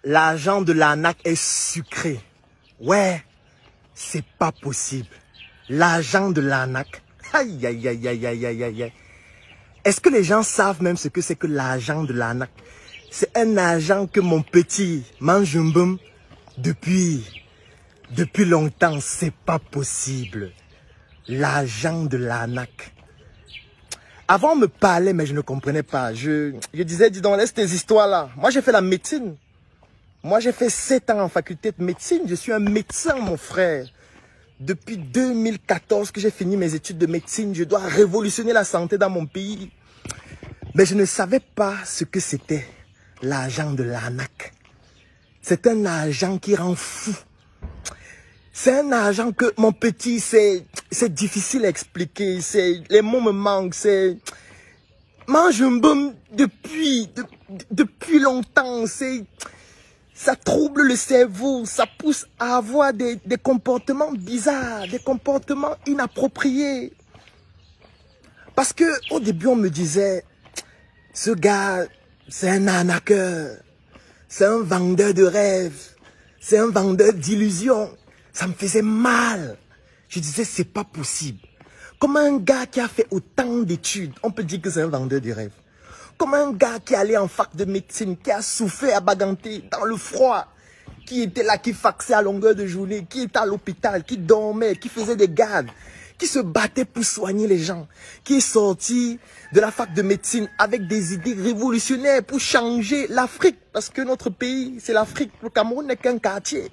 L'argent de l'arnaque est sucré. Ouais, c'est pas possible. L'argent de l'arnaque. Aïe, aïe, aïe, aïe, aïe, aïe, aïe, aïe. Est-ce que les gens savent même ce que c'est que l'argent de l'arnaque? C'est un argent que mon petit Manjumbum depuis longtemps. C'est pas possible. L'argent de l'arnaque. Avant, on me parlait, mais je ne comprenais pas. Je disais, dis donc, laisse tes histoires-là. Moi, j'ai fait la médecine. Moi, j'ai fait 7 ans en faculté de médecine. Je suis un médecin, mon frère. Depuis 2014 que j'ai fini mes études de médecine, je dois révolutionner la santé dans mon pays. Mais je ne savais pas ce que c'était l'argent de l'arnaque. C'est un argent qui rend fou. C'est un argent que, mon petit, c'est difficile à expliquer. Les mots me manquent. Manjumbum depuis longtemps. Ça trouble le cerveau, ça pousse à avoir des comportements bizarres, des comportements inappropriés. Parce que au début, on me disait, ce gars, c'est un arnaqueur, c'est un vendeur de rêves, c'est un vendeur d'illusions. Ça me faisait mal. Je disais, c'est pas possible. Comme un gars qui a fait autant d'études, on peut dire que c'est un vendeur de rêves. Comme un gars qui allait en fac de médecine, qui a souffert à Baganté, dans le froid, qui était là, qui faxait à longueur de journée, qui était à l'hôpital, qui dormait, qui faisait des gardes, qui se battait pour soigner les gens, qui est sorti de la fac de médecine avec des idées révolutionnaires pour changer l'Afrique, parce que notre pays, c'est l'Afrique, le Cameroun n'est qu'un quartier.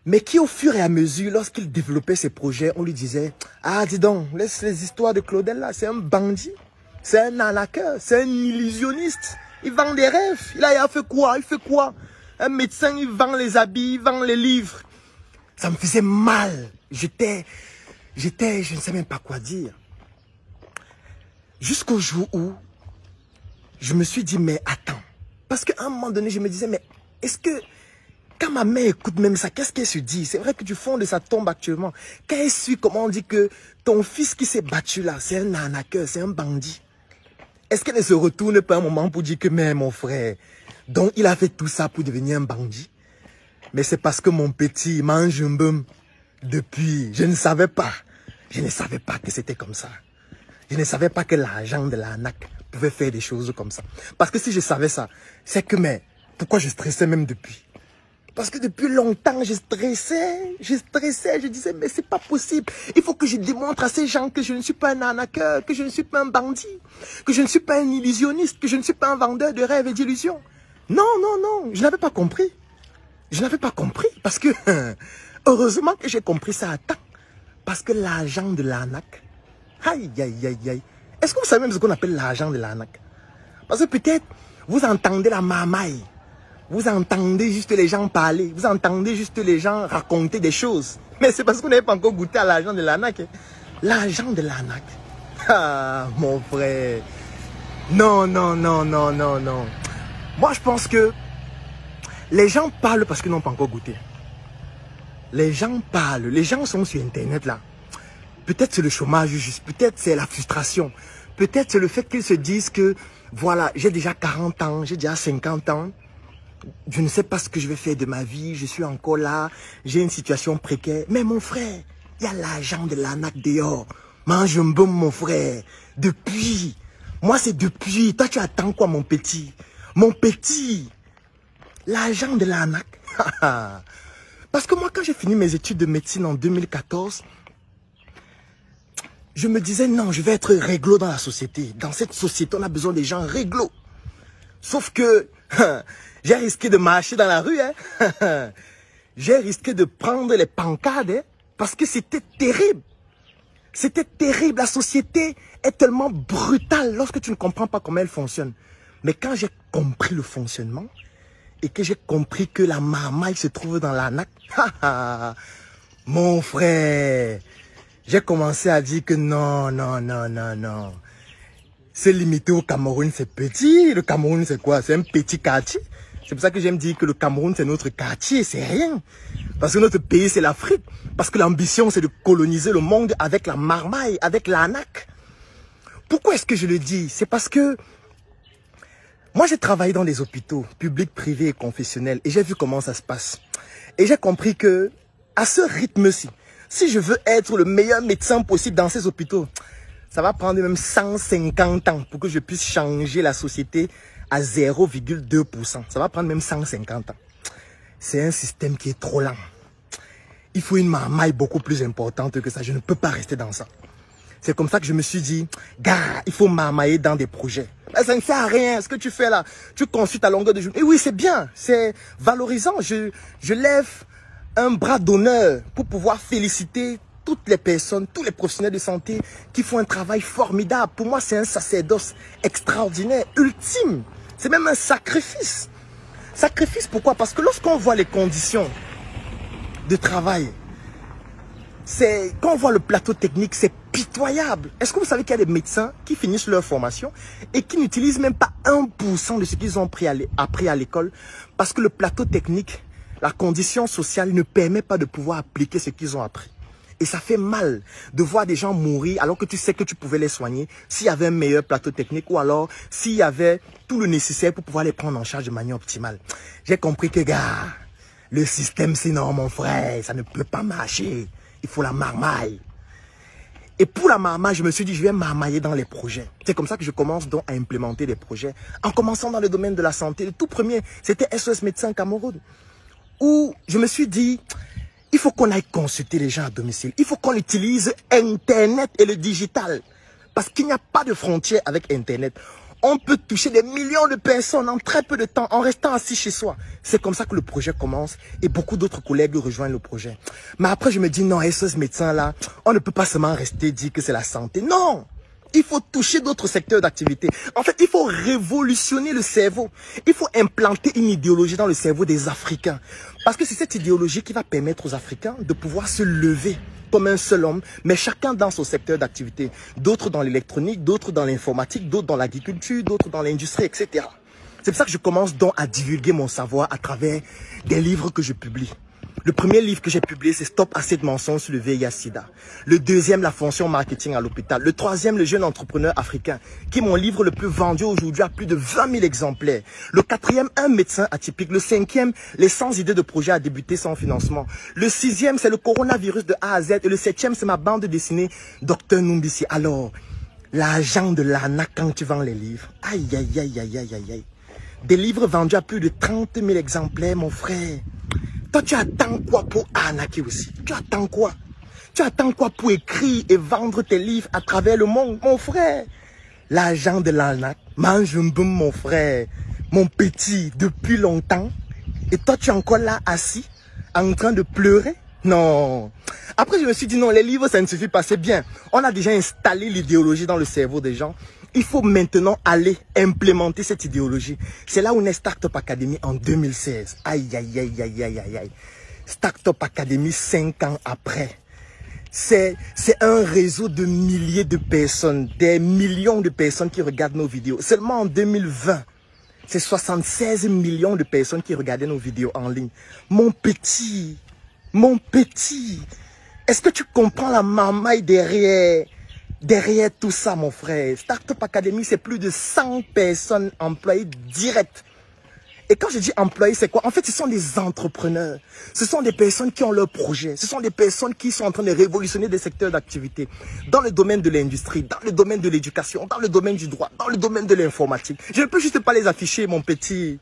Mais qui, au fur et à mesure, lorsqu'il développait ses projets, on lui disait, ah, dis donc, laisse les histoires de Claudel là, c'est un bandit. C'est un arnaqueur, c'est un illusionniste. Il vend des rêves. Il a fait quoi? Il fait quoi? Un médecin, il vend les habits, il vend les livres. Ça me faisait mal. J'étais, je ne sais même pas quoi dire. Jusqu'au jour où je me suis dit, mais attends. Parce qu'à un moment donné, je me disais, mais est-ce que, quand ma mère écoute même ça, qu'est-ce qu'elle se dit? C'est vrai que du fond de sa tombe actuellement, quand elle suit comment on dit que ton fils qui s'est battu là, c'est un arnaqueur, c'est un bandit. Est-ce qu'elle ne se retourne pas un moment pour dire que, mais mon frère, donc il a fait tout ça pour devenir un bandit? Mais c'est parce que mon petit Manjumbum, depuis, je ne savais pas que c'était comme ça. Je ne savais pas que l'argent de l'arnaque pouvait faire des choses comme ça. Parce que si je savais ça, c'est que, mais, pourquoi je stressais même depuis? Parce que depuis longtemps, je stressais, je disais, mais c'est pas possible. Il faut que je démontre à ces gens que je ne suis pas un arnaqueur, que je ne suis pas un bandit, que je ne suis pas un illusionniste, que je ne suis pas un vendeur de rêves et d'illusions. Non, non, non, je n'avais pas compris. Je n'avais pas compris parce que, heureusement que j'ai compris ça à temps. Parce que l'argent de l'arnaque, aïe, aïe, aïe, aïe. Est-ce que vous savez même ce qu'on appelle l'argent de l'arnaque? Parce que peut-être, vous entendez la marmaille. Vous entendez juste les gens parler, vous entendez juste les gens raconter des choses. Mais c'est parce que vous n'avez pas encore goûté à l'argent de l'arnaque. L'argent de l'arnaque. Ah, mon frère. Non, non, non, non, non, non. Moi, je pense que les gens parlent parce qu'ils n'ont pas encore goûté. Les gens parlent, les gens sont sur Internet là. Peut-être c'est le chômage juste, peut-être c'est la frustration. Peut-être c'est le fait qu'ils se disent que, voilà, j'ai déjà 40 ans, j'ai déjà 50 ans. Je ne sais pas ce que je vais faire de ma vie, je suis encore là, j'ai une situation précaire. Mais mon frère, il y a l'argent de l'arnaque dehors. Manjumbum, mon frère. Depuis. Moi, c'est depuis. Toi, tu attends quoi, mon petit? Mon petit. L'argent de l'arnaque. Parce que moi, quand j'ai fini mes études de médecine en 2014, je me disais, non, je vais être réglo dans la société. Dans cette société, on a besoin des gens réglo. Sauf que... j'ai risqué de marcher dans la rue, hein. J'ai risqué de prendre les pancartes, hein, parce que c'était terrible. C'était terrible. La société est tellement brutale lorsque tu ne comprends pas comment elle fonctionne. Mais quand j'ai compris le fonctionnement et que j'ai compris que la marmaille se trouve dans l'arnaque, mon frère, j'ai commencé à dire que non, non, non, non, non. C'est limité au Cameroun, c'est petit. Le Cameroun, c'est quoi? C'est un petit quartier. C'est pour ça que j'aime dire que le Cameroun, c'est notre quartier, c'est rien. Parce que notre pays, c'est l'Afrique. Parce que l'ambition, c'est de coloniser le monde avec la marmaille, avec l'arnaque. Pourquoi est-ce que je le dis? C'est parce que Moi, j'ai travaillé dans les hôpitaux, publics, privés et confessionnels, et j'ai vu comment ça se passe. Et j'ai compris que, à ce rythme-ci, si je veux être le meilleur médecin possible dans ces hôpitaux, ça va prendre même 150 ans pour que je puisse changer la société à 0,2%. Ça va prendre même 150 ans. C'est un système qui est trop lent. Il faut une marmaille beaucoup plus importante que ça. Je ne peux pas rester dans ça. C'est comme ça que je me suis dit, gars, il faut marmailler dans des projets. Mais ça ne sert à rien, ce que tu fais là. Tu consultes à longueur de journée. Et oui, c'est bien, c'est valorisant. Je lève un bras d'honneur pour pouvoir féliciter toutes les personnes, tous les professionnels de santé qui font un travail formidable. Pour moi, c'est un sacerdoce extraordinaire, ultime. C'est même un sacrifice. Sacrifice, pourquoi? Parce que lorsqu'on voit les conditions de travail, quand on voit le plateau technique, c'est pitoyable. Est-ce que vous savez qu'il y a des médecins qui finissent leur formation et qui n'utilisent même pas 1% de ce qu'ils ont appris à l'école parce que le plateau technique, la condition sociale ne permet pas de pouvoir appliquer ce qu'ils ont appris. Et ça fait mal de voir des gens mourir alors que tu sais que tu pouvais les soigner s'il y avait un meilleur plateau technique ou alors s'il y avait tout le nécessaire pour pouvoir les prendre en charge de manière optimale. J'ai compris que, gars, le système c'est non, mon frère, ça ne peut pas marcher. Il faut la marmaille. Et pour la marmaille, je me suis dit, je vais marmailler dans les projets. C'est comme ça que je commence donc à implémenter des projets. En commençant dans le domaine de la santé. Le tout premier, c'était SOS Médecins Cameroun. Où je me suis dit, il faut qu'on aille consulter les gens à domicile. Il faut qu'on utilise Internet et le digital. Parce qu'il n'y a pas de frontière avec Internet. On peut toucher des millions de personnes en très peu de temps, en restant assis chez soi. C'est comme ça que le projet commence et beaucoup d'autres collègues rejoignent le projet. Mais après, je me dis, non, SOS Médecins là, on ne peut pas seulement rester dire que c'est la santé. Non! Il faut toucher d'autres secteurs d'activité. En fait, il faut révolutionner le cerveau. Il faut implanter une idéologie dans le cerveau des Africains. Parce que c'est cette idéologie qui va permettre aux Africains de pouvoir se lever comme un seul homme, mais chacun dans son secteur d'activité. D'autres dans l'électronique, d'autres dans l'informatique, d'autres dans l'agriculture, d'autres dans l'industrie, etc. C'est pour ça que je commence donc à divulguer mon savoir à travers des livres que je publie. Le premier livre que j'ai publié, c'est Stop assez de mensonges sur le VIH-Sida. Le deuxième, La fonction marketing à l'hôpital. Le troisième, Le jeune entrepreneur africain, qui est mon livre le plus vendu aujourd'hui à plus de 20 000 exemplaires. Le quatrième, Un médecin atypique. Le cinquième, Les 100 idées de projets à débuter sans financement. Le sixième, c'est le coronavirus de A à Z. Et le septième, c'est ma bande dessinée Dr Numbisi. Alors, l'argent de l'arnaque quand tu vends les livres. Aïe, aïe, aïe, aïe, aïe, aïe, aïe. Des livres vendus à plus de 30 000 exemplaires, mon frère. Toi, tu attends quoi pour arnaquer aussi? Tu attends quoi? Tu attends quoi pour écrire et vendre tes livres à travers le monde, mon frère? L'argent de l'arnaque, mange un boum, mon frère, mon petit, depuis longtemps. Et toi, tu es encore là, assis, en train de pleurer? Non. Après, je me suis dit, non, les livres, ça ne suffit pas, c'est bien. On a déjà installé l'idéologie dans le cerveau des gens. Il faut maintenant aller implémenter cette idéologie. C'est là où naît Startup Academy en 2016. Aïe, aïe, aïe, aïe, aïe, aïe, aïe. Startup Academy 5 ans après. C'est un réseau de milliers de personnes, des millions de personnes qui regardent nos vidéos. Seulement en 2020, c'est 76 millions de personnes qui regardaient nos vidéos en ligne. Mon petit, est-ce que tu comprends la marmaille derrière tout ça, mon frère? Startup Academy, c'est plus de 100 personnes employées directes. Et quand je dis employés, c'est quoi? En fait, ce sont des entrepreneurs. Ce sont des personnes qui ont leur projet. Ce sont des personnes qui sont en train de révolutionner des secteurs d'activité. Dans le domaine de l'industrie, dans le domaine de l'éducation, dans le domaine du droit, dans le domaine de l'informatique. Je ne peux juste pas les afficher, mon petit.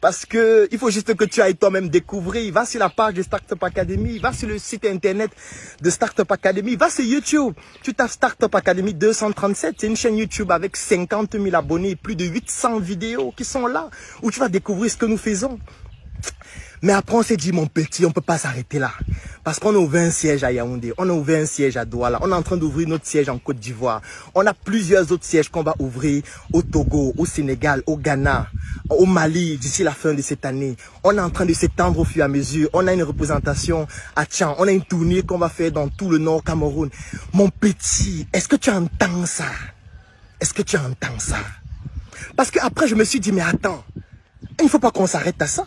Parce que il faut juste que tu ailles toi-même découvrir. Va sur la page de Startup Academy, va sur le site internet de Startup Academy, va sur YouTube. Tu tapes Startup Academy 237, c'est une chaîne YouTube avec 50 000 abonnés, plus de 800 vidéos qui sont là, où tu vas découvrir ce que nous faisons. Mais après, on s'est dit, mon petit, on ne peut pas s'arrêter là. Parce qu'on a ouvert un siège à Yaoundé, on a ouvert un siège à Douala, on est en train d'ouvrir notre siège en Côte d'Ivoire. On a plusieurs autres sièges qu'on va ouvrir au Togo, au Sénégal, au Ghana, au Mali d'ici la fin de cette année. On est en train de s'étendre au fur et à mesure. On a une représentation à Tchang. On a une tournée qu'on va faire dans tout le nord Cameroun. Mon petit, est-ce que tu entends ça? Est-ce que tu entends ça? Parce qu'après, je me suis dit, mais attends, il ne faut pas qu'on s'arrête à ça.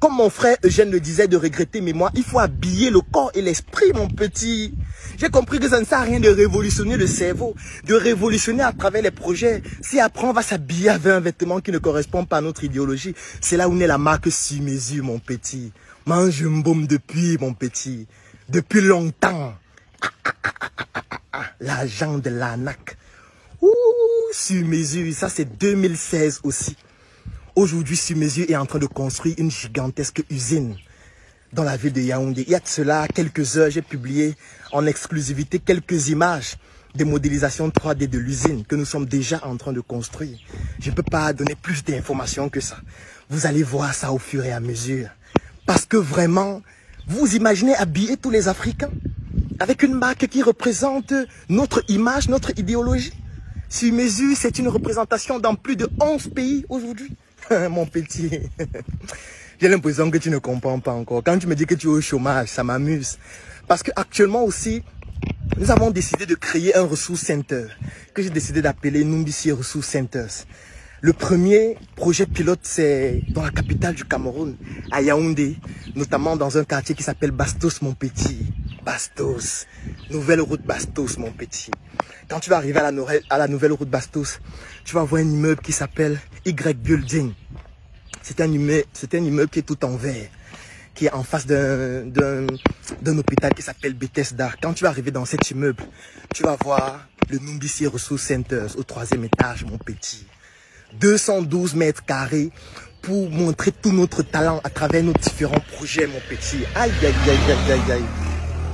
comme mon frère Eugène le disait, de regretter mémoire, il faut habiller le corps et l'esprit, mon petit. J'ai compris que ça ne sert à rien de révolutionner le cerveau, de révolutionner à travers les projets. Si après on va s'habiller avec un vêtement qui ne correspond pas à notre idéologie, c'est là où naît la marque sur mesure, mon petit. Mange un baume depuis, mon petit. Depuis longtemps. L'agent de l'ANAC. Ouh, sur mesure, ça c'est 2016 aussi. Aujourd'hui, sur mesure est en train de construire une gigantesque usine dans la ville de Yaoundé. Il y a de cela quelques heures, j'ai publié en exclusivité quelques images des modélisations 3D de l'usine que nous sommes déjà en train de construire. Je ne peux pas donner plus d'informations que ça. Vous allez voir ça au fur et à mesure. Parce que vraiment, vous imaginez habiller tous les Africains avec une marque qui représente notre image, notre idéologie. Sur mesure, c'est une représentation dans plus de 11 pays aujourd'hui. Mon petit, j'ai l'impression que tu ne comprends pas encore. Quand tu me dis que tu es au chômage, ça m'amuse. Parce qu'actuellement aussi, nous avons décidé de créer un Ressource Center que j'ai décidé d'appeler Numbisi Resource Centers. Le premier projet pilote, c'est dans la capitale du Cameroun, à Yaoundé, notamment dans un quartier qui s'appelle Bastos, mon petit. Bastos, nouvelle route Bastos, mon petit. Quand tu vas arriver à la nouvelle route Bastos, tu vas voir un immeuble qui s'appelle Y Building. C'est un immeuble qui est tout en verre, qui est en face d'un hôpital qui s'appelle Bethesda. Quand tu vas arriver dans cet immeuble, tu vas voir le Numbisi Resource Centers au 3e étage, mon petit. 212 mètres carrés pour montrer tout notre talent à travers nos différents projets, mon petit. Aïe, aïe, aïe, aïe, aïe, aïe.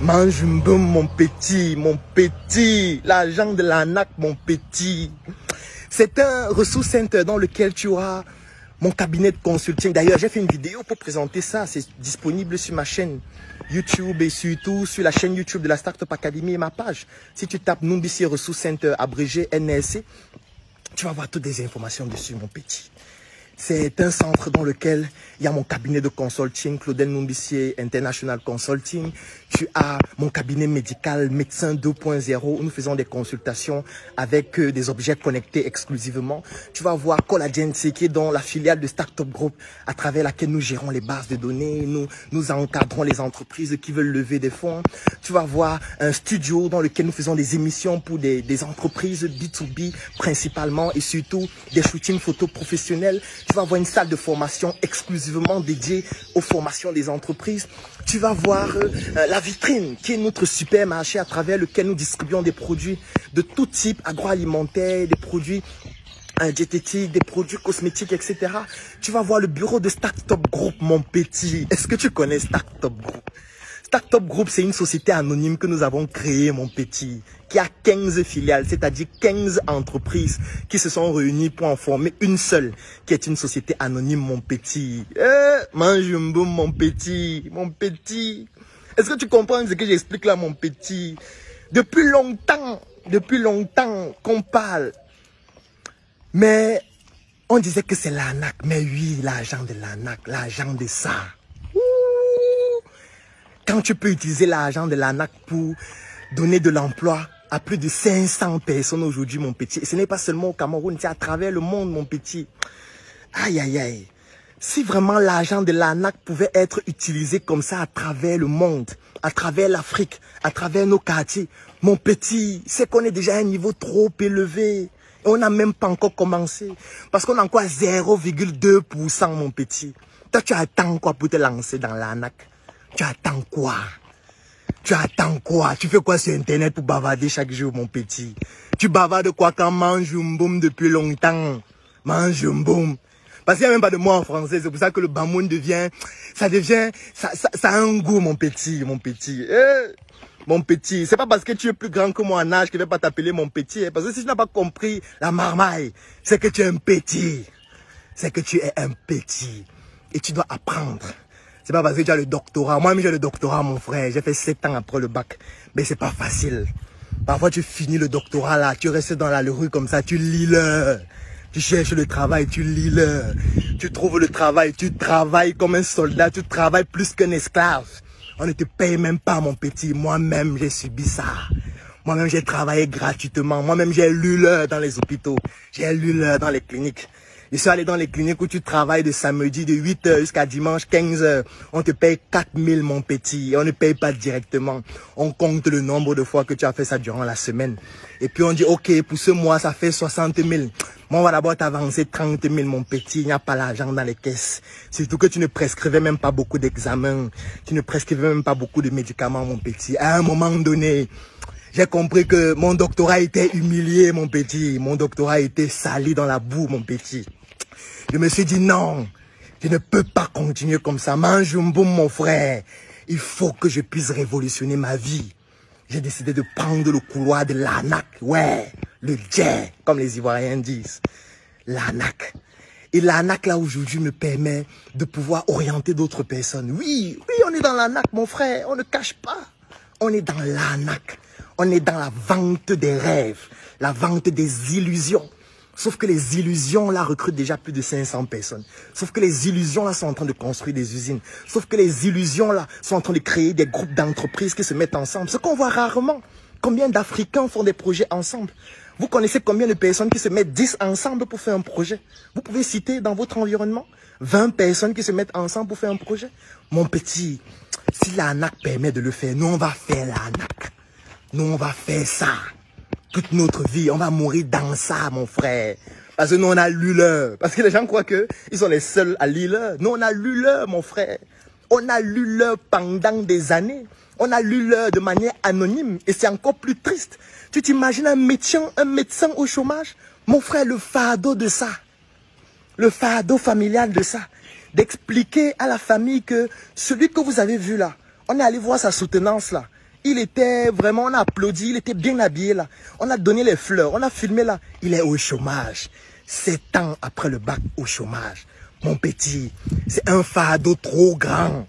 Mange un bon, mon petit. L'agent de l'ANAC, mon petit. C'est un ressource center dans lequel tu auras mon cabinet de consulting. D'ailleurs, j'ai fait une vidéo pour présenter ça. C'est disponible sur ma chaîne YouTube et surtout sur la chaîne YouTube de la Startup Academy et ma page. Si tu tapes Numbisi Resource Center abrégé NRC, tu vas voir toutes les informations dessus, mon petit. C'est un centre dans lequel il y a mon cabinet de consulting, Claudel Numbisi International Consulting. Tu as mon cabinet médical, médecin 2.0, où nous faisons des consultations avec des objets connectés exclusivement. Tu vas voir Collagen, qui est dans la filiale de Startup Group, à travers laquelle nous gérons les bases de données, nous encadrons les entreprises qui veulent lever des fonds. Tu vas voir un studio dans lequel nous faisons des émissions pour des entreprises B2B principalement et surtout des shootings photos professionnels. Tu vas voir une salle de formation exclusivement dédiée aux formations des entreprises. Tu vas voir la vitrine qui est notre supermarché à travers lequel nous distribuons des produits de tout type, agroalimentaires, des produits diététiques, des produits cosmétiques, etc. Tu vas voir le bureau de Startup Group, mon petit. Est-ce que tu connais Startup Group? Startup Group, c'est une société anonyme que nous avons créée, mon petit, qui a 15 filiales, c'est-à-dire 15 entreprises qui se sont réunies pour en former une seule, qui est une société anonyme, mon petit. Mange un bon, mon petit, mon petit. Est-ce que tu comprends ce que j'explique là, mon petit? Depuis longtemps qu'on parle. Mais on disait que c'est l'ANAC. Mais oui, l'agent de l'ANAC, l'agent de ça. Quand tu peux utiliser l'argent de l'ANAC pour donner de l'emploi à plus de 500 personnes aujourd'hui, mon petit. Et ce n'est pas seulement au Cameroun, c'est à travers le monde, mon petit. Aïe, aïe, aïe. Si vraiment l'argent de l'ANAC pouvait être utilisé comme ça à travers le monde, à travers l'Afrique, à travers nos quartiers, mon petit, c'est qu'on est déjà à un niveau trop élevé. Et on n'a même pas encore commencé. Parce qu'on a encore 0,2%, mon petit. Toi, tu attends quoi pour te lancer dans l'ANAC? Tu attends quoi? Tu attends quoi? Tu fais quoi sur Internet pour bavarder chaque jour, mon petit? Tu bavardes quoi quand mange un boum depuis longtemps? Mange un boum. Parce qu'il n'y a même pas de mot en français. C'est pour ça que le bamoun ça a un goût, mon petit, mon petit. Mon petit, c'est pas parce que tu es plus grand que moi en âge que je vais pas t'appeler mon petit. Parce que si tu n'as pas compris la marmaille, c'est que tu es un petit. C'est que tu es un petit. Et tu dois apprendre. C'est pas parce que tu as le doctorat. Moi-même, j'ai le doctorat, mon frère. J'ai fait 7 ans après le bac. Mais c'est pas facile. Parfois, tu finis le doctorat là. Tu restes dans la rue comme ça. Tu lis le. Tu cherches le travail. Tu lis le. Tu trouves le travail. Tu travailles comme un soldat. Tu travailles plus qu'un esclave. On ne te paye même pas, mon petit. Moi-même, j'ai subi ça. Moi-même, j'ai travaillé gratuitement. Moi-même, j'ai lu l'heure dans les hôpitaux. J'ai lu l'heure dans les cliniques. Je suis allé dans les cliniques où tu travailles de samedi de 8h jusqu'à dimanche 15h. On te paye 4000 mon petit. Et on ne paye pas directement. On compte le nombre de fois que tu as fait ça durant la semaine. Et puis on dit ok, pour ce mois ça fait 60 000. Moi on va d'abord t'avancer 30 000 mon petit. Il n'y a pas l'argent dans les caisses. Surtout que tu ne prescrivais même pas beaucoup d'examens. Tu ne prescrivais même pas beaucoup de médicaments mon petit. À un moment donné, j'ai compris que mon doctorat était humilié mon petit. Mon doctorat était sali dans la boue mon petit. Je me suis dit non, je ne peux pas continuer comme ça. Manjumboum mon frère, il faut que je puisse révolutionner ma vie. J'ai décidé de prendre le couloir de l'ANAC, ouais, le jet, comme les Ivoiriens disent. L'ANAC. Et l'ANAC là aujourd'hui me permet de pouvoir orienter d'autres personnes. Oui, on est dans l'ANAC mon frère, on ne cache pas. On est dans l'ANAC. On est dans la vente des rêves, la vente des illusions. Sauf que les illusions, là, recrutent déjà plus de 500 personnes. Sauf que les illusions, là, sont en train de construire des usines. Sauf que les illusions, là, sont en train de créer des groupes d'entreprises qui se mettent ensemble. Ce qu'on voit rarement. Combien d'Africains font des projets ensemble? Vous connaissez combien de personnes qui se mettent 10 ensemble pour faire un projet? Vous pouvez citer dans votre environnement 20 personnes qui se mettent ensemble pour faire un projet? Mon petit, si l'ANAC permet de le faire, nous, on va faire l'ANAC. Nous, on va faire ça. Toute notre vie, on va mourir dans ça, mon frère. Parce que nous, on a lu l'heure. Parce que les gens croient qu'ils sont les seuls à lire l'heure. Nous, on a lu l'heure, mon frère. On a lu l'heure pendant des années. On a lu l'heure de manière anonyme. Et c'est encore plus triste. Tu t'imagines un médecin au chômage? Mon frère, le fardeau de ça. Le fardeau familial de ça. D'expliquer à la famille que celui que vous avez vu là, on est allé voir sa soutenance là. Il était vraiment, on a applaudi, il était bien habillé là. On a donné les fleurs, on a filmé là. Il est au chômage. 7 ans après le bac au chômage. Mon petit, c'est un fardeau trop grand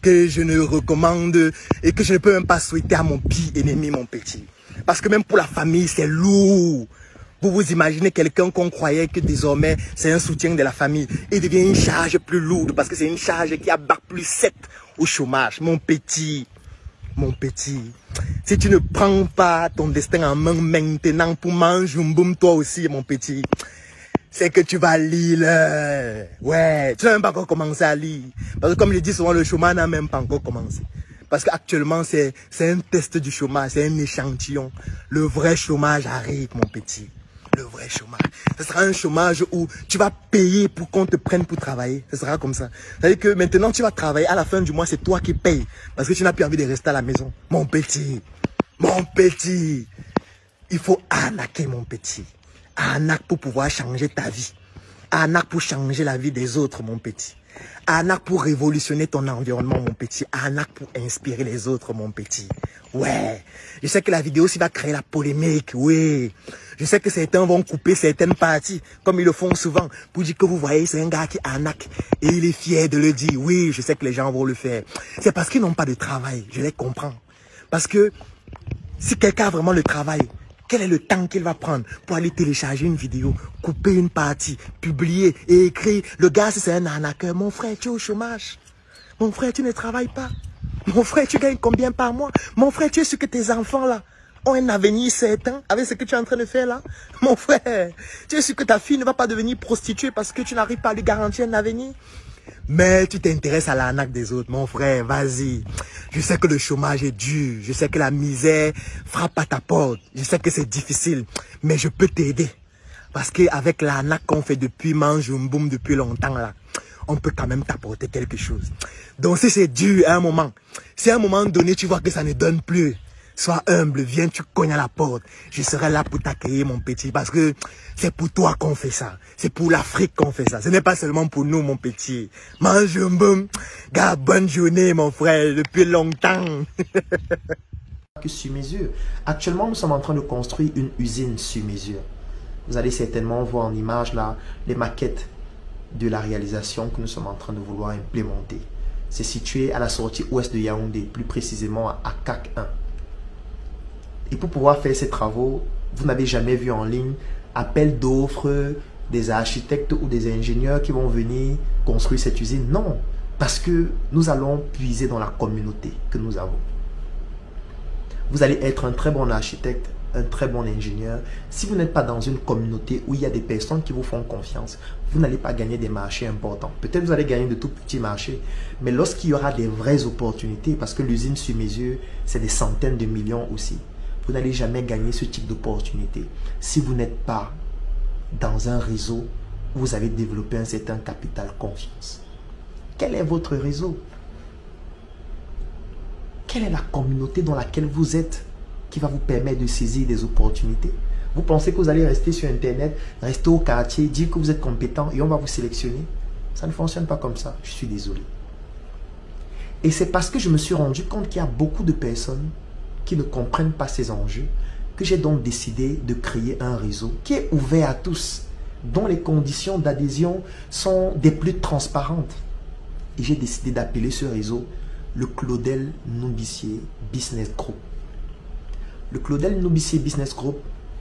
que je ne recommande et que je ne peux même pas souhaiter à mon pire ennemi, mon petit. Parce que même pour la famille, c'est lourd. Vous vous imaginez quelqu'un qu'on croyait que désormais c'est un soutien de la famille. Il devient une charge plus lourde parce que c'est une charge qui a bac plus 7 au chômage. Mon petit. Mon petit, si tu ne prends pas ton destin en main maintenant pour Manjumboum, toi aussi, mon petit, c'est que tu vas lire. Ouais, tu n'as même pas encore commencé à lire. Parce que comme je dis souvent, le chômage n'a même pas encore commencé. Parce qu'actuellement, c'est un test du chômage, c'est un échantillon. Le vrai chômage arrive, mon petit. Le vrai chômage. Ce sera un chômage où tu vas payer pour qu'on te prenne pour travailler. Ce sera comme ça. C'est-à-dire que maintenant, tu vas travailler. À la fin du mois, c'est toi qui payes. Parce que tu n'as plus envie de rester à la maison. Mon petit. Mon petit. Il faut arnaquer, mon petit. Arnaque pour pouvoir changer ta vie. Arnaque pour changer la vie des autres, mon petit. Arnaque pour révolutionner ton environnement, mon petit. Arnaque pour inspirer les autres, mon petit. Ouais. Je sais que la vidéo aussi va créer la polémique. Oui. Je sais que certains vont couper certaines parties, comme ils le font souvent, pour dire que vous voyez, c'est un gars qui arnaque. Et il est fier de le dire. Oui, je sais que les gens vont le faire. C'est parce qu'ils n'ont pas de travail. Je les comprends. Parce que si quelqu'un a vraiment le travail, quel est le temps qu'il va prendre pour aller télécharger une vidéo, couper une partie, publier et écrire? Le gars, si c'est un arnaqueur, mon frère, tu es au chômage. Mon frère, tu ne travailles pas. Mon frère, tu gagnes combien par mois? Mon frère, tu es sûr que tes enfants là ont un avenir certain avec ce que tu es en train de faire là? Mon frère, tu es sûr que ta fille ne va pas devenir prostituée parce que tu n'arrives pas à lui garantir un avenir? Mais tu t'intéresses à l'arnaque des autres, mon frère, vas-y. Je sais que le chômage est dur, je sais que la misère frappe à ta porte, je sais que c'est difficile, mais je peux t'aider. Parce qu'avec l'arnaque qu'on fait depuis Manjumboum, depuis longtemps là, on peut quand même t'apporter quelque chose. Donc si c'est dur à un moment, si à un moment donné tu vois que ça ne donne plus, sois humble, viens, tu cognes à la porte. Je serai là pour t'accueillir, mon petit, parce que c'est pour toi qu'on fait ça. C'est pour l'Afrique qu'on fait ça. Ce n'est pas seulement pour nous, mon petit. Manjumboum, gars, bonne journée, mon frère, depuis longtemps. Sur mesure. Actuellement, nous sommes en train de construire une usine sur mesure. Vous allez certainement voir en image là les maquettes de la réalisation que nous sommes en train de vouloir implémenter. C'est situé à la sortie ouest de Yaoundé, plus précisément à CAC 1. Et pour pouvoir faire ces travaux, vous n'avez jamais vu en ligne appel d'offres des architectes ou des ingénieurs qui vont venir construire cette usine. Non, parce que nous allons puiser dans la communauté que nous avons. Vous allez être un très bon architecte, un très bon ingénieur, si vous n'êtes pas dans une communauté où il y a des personnes qui vous font confiance, vous n'allez pas gagner des marchés importants. Peut-être vous allez gagner de tout petits marchés, mais lorsqu'il y aura des vraies opportunités, parce que l'usine sur mesure, c'est des centaines de millions aussi, vous n'allez jamais gagner ce type d'opportunité si vous n'êtes pas dans un réseau où vous avez développé un certain capital confiance. Quel est votre réseau? Quelle est la communauté dans laquelle vous êtes qui va vous permettre de saisir des opportunités? Vous pensez que vous allez rester sur Internet, rester au quartier, dire que vous êtes compétent et on va vous sélectionner? Ça ne fonctionne pas comme ça, je suis désolé. Et c'est parce que je me suis rendu compte qu'il y a beaucoup de personnes qui ne comprennent pas ces enjeux que j'ai donc décidé de créer un réseau qui est ouvert à tous, dont les conditions d'adhésion sont des plus transparentes. Et j'ai décidé d'appeler ce réseau le Claudel Noubissier Business Group. Le Claudel Noubissier Business Group,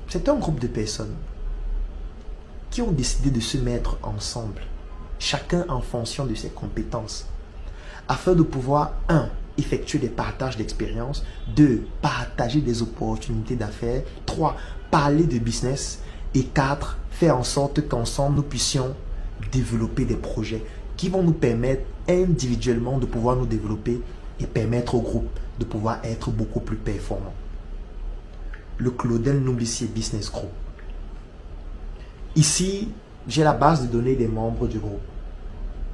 c'est un groupe de personnes qui ont décidé de se mettre ensemble, chacun en fonction de ses compétences, afin de pouvoir, 1, effectuer des partages d'expérience, 2, partager des opportunités d'affaires, 3, parler de business, et 4, faire en sorte qu'ensemble nous puissions développer des projets qui vont nous permettre individuellement de pouvoir nous développer et permettre au groupe de pouvoir être beaucoup plus performant. Le Claudel Noubissier Business Group. Ici, j'ai la base de données des membres du groupe.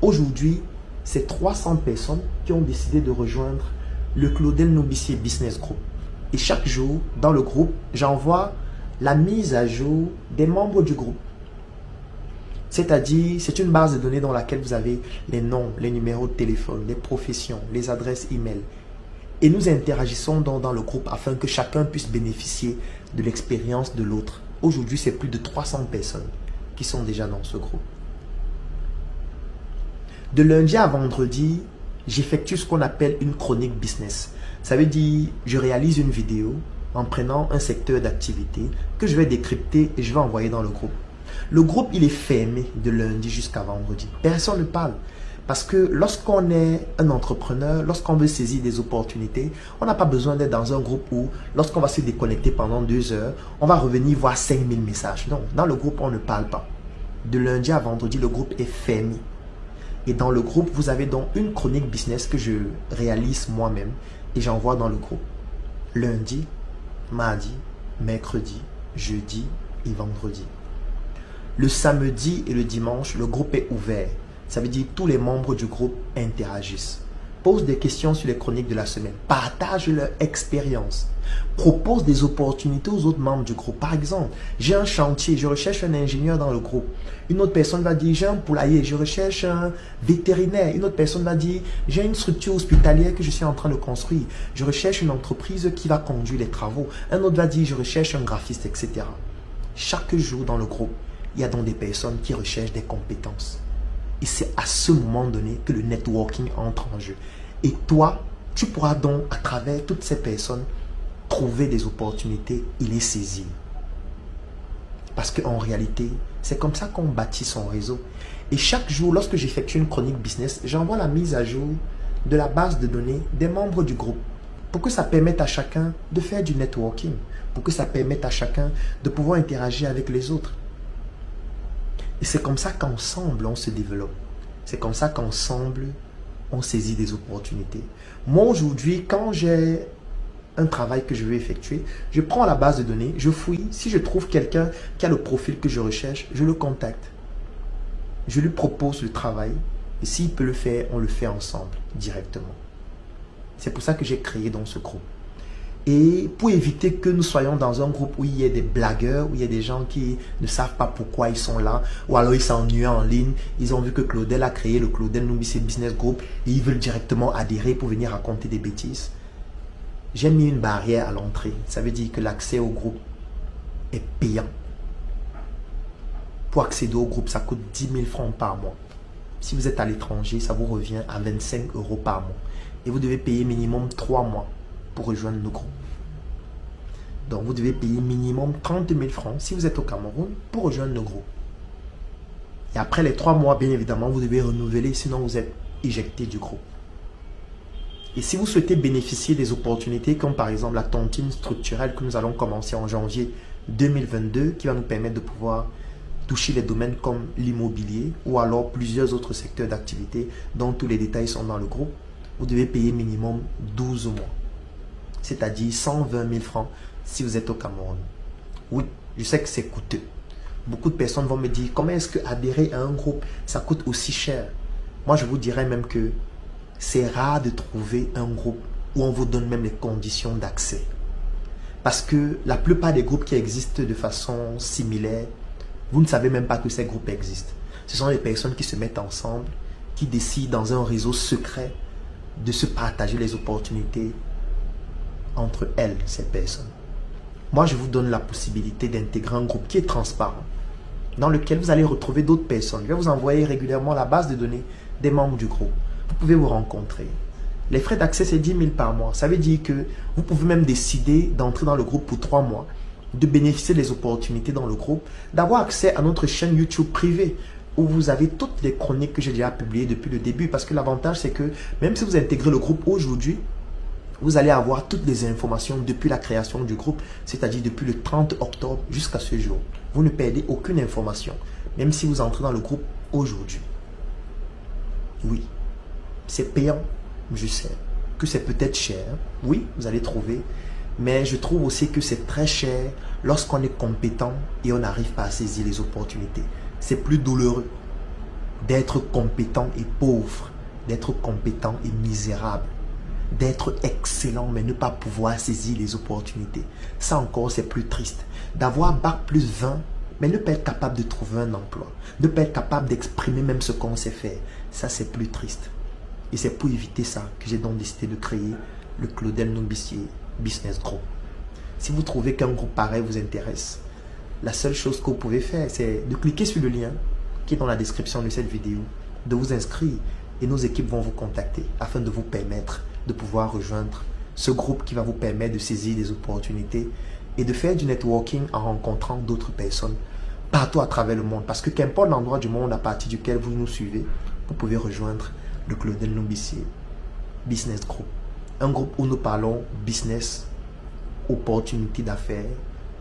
Aujourd'hui, c'est 300 personnes qui ont décidé de rejoindre le Claudel Noubissier Business Group. Et chaque jour, dans le groupe, j'envoie la mise à jour des membres du groupe. C'est-à-dire, c'est une base de données dans laquelle vous avez les noms, les numéros de téléphone, les professions, les adresses e-mail. Et nous interagissons dans le groupe afin que chacun puisse bénéficier de l'expérience de l'autre. Aujourd'hui, c'est plus de 300 personnes qui sont déjà dans ce groupe. De lundi à vendredi, j'effectue ce qu'on appelle une chronique business. Ça veut dire, je réalise une vidéo en prenant un secteur d'activité que je vais décrypter et je vais envoyer dans le groupe. Le groupe, il est fermé de lundi jusqu'à vendredi. Personne ne parle. Parce que lorsqu'on est un entrepreneur, lorsqu'on veut saisir des opportunités, on n'a pas besoin d'être dans un groupe où, lorsqu'on va se déconnecter pendant 2 heures, on va revenir voir 5000 messages. Non, dans le groupe, on ne parle pas. De lundi à vendredi, le groupe est fermé. Et dans le groupe, vous avez donc une chronique business que je réalise moi-même et j'envoie dans le groupe. Lundi, mardi, mercredi, jeudi et vendredi. Le samedi et le dimanche, le groupe est ouvert. Ça veut dire que tous les membres du groupe interagissent. Pose des questions sur les chroniques de la semaine. Partage leur expérience. Propose des opportunités aux autres membres du groupe. Par exemple, j'ai un chantier, je recherche un ingénieur dans le groupe. Une autre personne va dire, j'ai un poulailler, je recherche un vétérinaire. Une autre personne va dire, j'ai une structure hospitalière que je suis en train de construire. Je recherche une entreprise qui va conduire les travaux. Un autre va dire, je recherche un graphiste, etc. Chaque jour dans le groupe, il y a donc des personnes qui recherchent des compétences. Et c'est à ce moment donné que le networking entre en jeu. Et toi, tu pourras donc, à travers toutes ces personnes, trouver des opportunités et les saisir. Parce qu'en réalité, c'est comme ça qu'on bâtit son réseau. Et chaque jour, lorsque j'effectue une chronique business, j'envoie la mise à jour de la base de données des membres du groupe. Pour que ça permette à chacun de faire du networking. Pour que ça permette à chacun de pouvoir interagir avec les autres. Et c'est comme ça qu'ensemble, on se développe. C'est comme ça qu'ensemble, on saisit des opportunités. Moi, aujourd'hui, quand j'ai un travail que je veux effectuer, je prends la base de données, je fouille. Si je trouve quelqu'un qui a le profil que je recherche, je le contacte. Je lui propose le travail. Et s'il peut le faire, on le fait ensemble, directement. C'est pour ça que j'ai créé dans ce groupe. Et pour éviter que nous soyons dans un groupe où il y ait des blagueurs, où il y a des gens qui ne savent pas pourquoi ils sont là, ou alors ils s'ennuient en ligne, ils ont vu que Claudel a créé le Claudel Noubissier Business Group et ils veulent directement adhérer pour venir raconter des bêtises. J'ai mis une barrière à l'entrée. Ça veut dire que l'accès au groupe est payant. Pour accéder au groupe, ça coûte 10 000 francs par mois. Si vous êtes à l'étranger, ça vous revient à 25 € par mois. Et vous devez payer minimum 3 mois pour rejoindre le groupe. Donc, vous devez payer minimum 30 000 francs si vous êtes au Cameroun pour rejoindre le groupe. Et après les 3 mois, bien évidemment, vous devez renouveler, sinon vous êtes éjecté du groupe. Et si vous souhaitez bénéficier des opportunités comme par exemple la tontine structurelle que nous allons commencer en janvier 2022 qui va nous permettre de pouvoir toucher les domaines comme l'immobilier ou alors plusieurs autres secteurs d'activité dont tous les détails sont dans le groupe, vous devez payer minimum 12 mois. C'est-à-dire 120 000 francs si vous êtes au Cameroun. Oui, je sais que c'est coûteux. Beaucoup de personnes vont me dire comment est-ce que adhérer à un groupe, ça coûte aussi cher. Moi, je vous dirais même que c'est rare de trouver un groupe où on vous donne même les conditions d'accès. Parce que la plupart des groupes qui existent de façon similaire, vous ne savez même pas que ces groupes existent. Ce sont des personnes qui se mettent ensemble, qui décident dans un réseau secret de se partager les opportunités entre elles, ces personnes. Moi, je vous donne la possibilité d'intégrer un groupe qui est transparent, dans lequel vous allez retrouver d'autres personnes. Je vais vous envoyer régulièrement la base de données des membres du groupe. Vous pouvez vous rencontrer. Les frais d'accès, c'est 10 000 par mois. Ça veut dire que vous pouvez même décider d'entrer dans le groupe pour 3 mois, de bénéficier des opportunités dans le groupe, d'avoir accès à notre chaîne YouTube privée où vous avez toutes les chroniques que j'ai déjà publiées depuis le début. Parce que l'avantage, c'est que même si vous intégrez le groupe aujourd'hui, vous allez avoir toutes les informations depuis la création du groupe, c'est-à-dire depuis le 30 octobre jusqu'à ce jour. Vous ne perdez aucune information, même si vous entrez dans le groupe aujourd'hui. Oui, c'est payant, je sais que c'est peut-être cher. Oui, vous allez trouver, mais je trouve aussi que c'est très cher lorsqu'on est compétent et on n'arrive pas à saisir les opportunités. C'est plus douloureux d'être compétent et pauvre, d'être compétent et misérable, d'être excellent mais ne pas pouvoir saisir les opportunités. Ça encore, c'est plus triste. D'avoir bac plus 20 mais ne pas être capable de trouver un emploi, ne pas être capable d'exprimer même ce qu'on sait faire. Ça, c'est plus triste. Et c'est pour éviter ça que j'ai donc décidé de créer le Claudel Nombissier Business Group. Si vous trouvez qu'un groupe pareil vous intéresse, la seule chose que vous pouvez faire, c'est de cliquer sur le lien qui est dans la description de cette vidéo, de vous inscrire et nos équipes vont vous contacter afin de vous permettre de pouvoir rejoindre ce groupe qui va vous permettre de saisir des opportunités et de faire du networking en rencontrant d'autres personnes partout à travers le monde. Parce que qu'importe l'endroit du monde à partir duquel vous nous suivez, vous pouvez rejoindre le Claudel Nombissier Business Group. Un groupe où nous parlons business, opportunités d'affaires,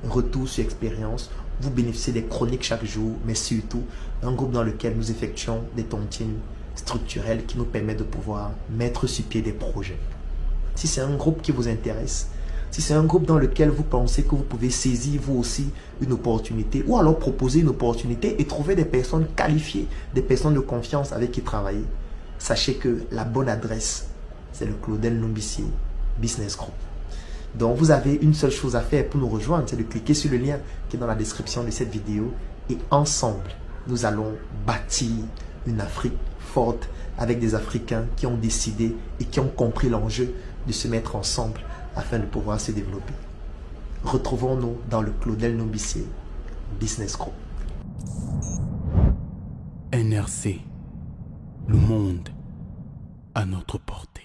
retour sur expérience. Vous bénéficiez des chroniques chaque jour, mais surtout un groupe dans lequel nous effectuons des tontines structurelles qui nous permettent de pouvoir mettre sur pied des projets. Si c'est un groupe qui vous intéresse, si c'est un groupe dans lequel vous pensez que vous pouvez saisir vous aussi une opportunité ou alors proposer une opportunité et trouver des personnes qualifiées, des personnes de confiance avec qui travailler, sachez que la bonne adresse, c'est le Claudel Nombissier Business Group. Donc, vous avez une seule chose à faire pour nous rejoindre, c'est de cliquer sur le lien qui est dans la description de cette vidéo et ensemble, nous allons bâtir une Afrique forte avec des Africains qui ont décidé et qui ont compris l'enjeu de se mettre ensemble afin de pouvoir se développer. Retrouvons-nous dans le Claudel Nombissier Business Group. NRC, le monde à notre porte.